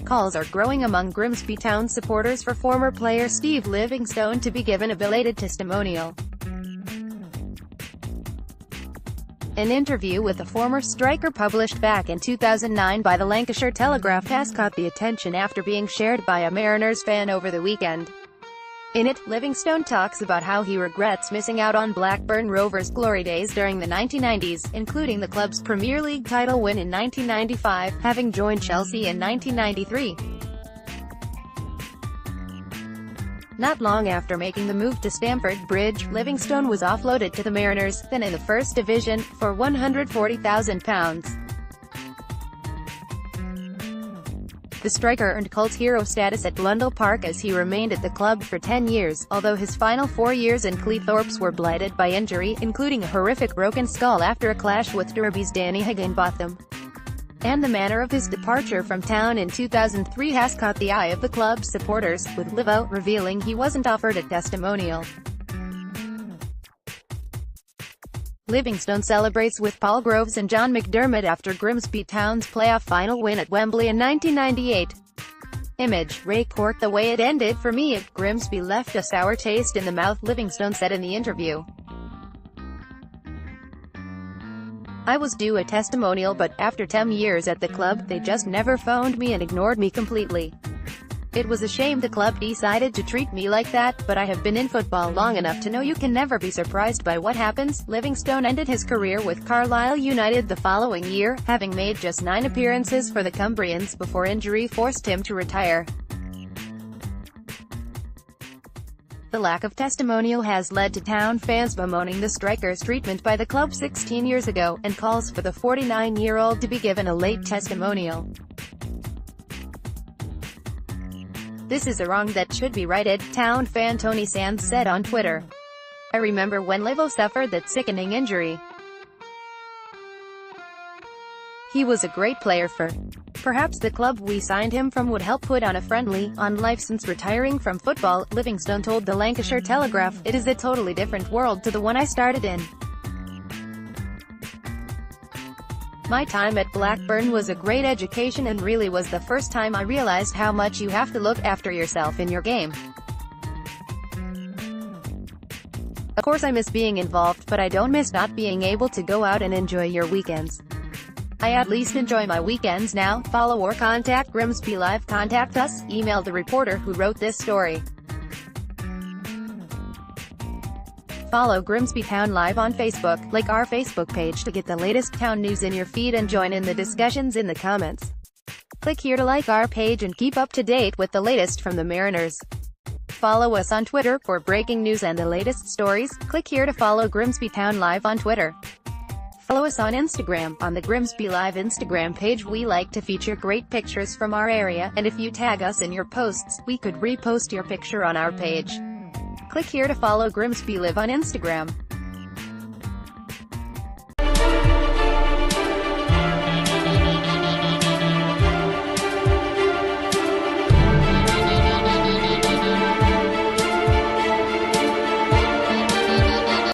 calls are growing among Grimsby Town supporters for former player Steve Livingstone to be given a belated testimonial. An interview with the former striker published back in 2009 by the Lancashire Telegraph has caught the attention after being shared by a Mariners fan over the weekend. In it, Livingstone talks about how he regrets missing out on Blackburn Rovers' glory days during the 1990s, including the club's Premier League title win in 1995, having joined Chelsea in 1993. Not long after making the move to Stamford Bridge, Livingstone was offloaded to the Mariners, then in the First Division, for £140,000. The striker earned cult hero status at Blundell Park as he remained at the club for 10 years, although his final 4 years in Cleethorpes were blighted by injury, including a horrific broken skull after a clash with Derby's Danny Higginbotham. And the manner of his departure from town in 2003 has caught the eye of the club's supporters, with Livvo revealing he wasn't offered a testimonial. Livingstone celebrates with Paul Groves and John McDermott after Grimsby Town's playoff final win at Wembley in 1998. Image, Ray Cork. The way it ended for me at Grimsby left a sour taste in the mouth, Livingstone said in the interview. I was due a testimonial but, after 10 years at the club, they just never phoned me and ignored me completely. It was a shame the club decided to treat me like that, but I have been in football long enough to know you can never be surprised by what happens. Livingstone ended his career with Carlisle United the following year, having made just 9 appearances for the Cumbrians before injury forced him to retire. The lack of testimonial has led to town fans bemoaning the striker's treatment by the club 16 years ago, and calls for the 49-year-old to be given a late testimonial. This is a wrong that should be righted, town fan Tony Sands said on Twitter. I remember when Livvo suffered that sickening injury. He was a great player for. Perhaps the club we signed him from would help put on a friendly, on life since retiring from football, Livingstone told the Lancashire Telegraph. It is a totally different world to the one I started in. My time at Blackburn was a great education and really was the first time I realized how much you have to look after yourself in your game. Of course I miss being involved, but I don't miss not being able to go out and enjoy your weekends. I at least enjoy my weekends now. Follow or contact Grimsby Live. Contact us, email the reporter who wrote this story. Follow Grimsby Town Live on Facebook, like our Facebook page to get the latest town news in your feed and join in the discussions in the comments. Click here to like our page and keep up to date with the latest from the Mariners. Follow us on Twitter for breaking news and the latest stories. Click here to follow Grimsby Town Live on Twitter. Follow us on Instagram. On the Grimsby Live Instagram page we like to feature great pictures from our area, and if you tag us in your posts, we could repost your picture on our page. Click here to follow Grimsby Live on Instagram.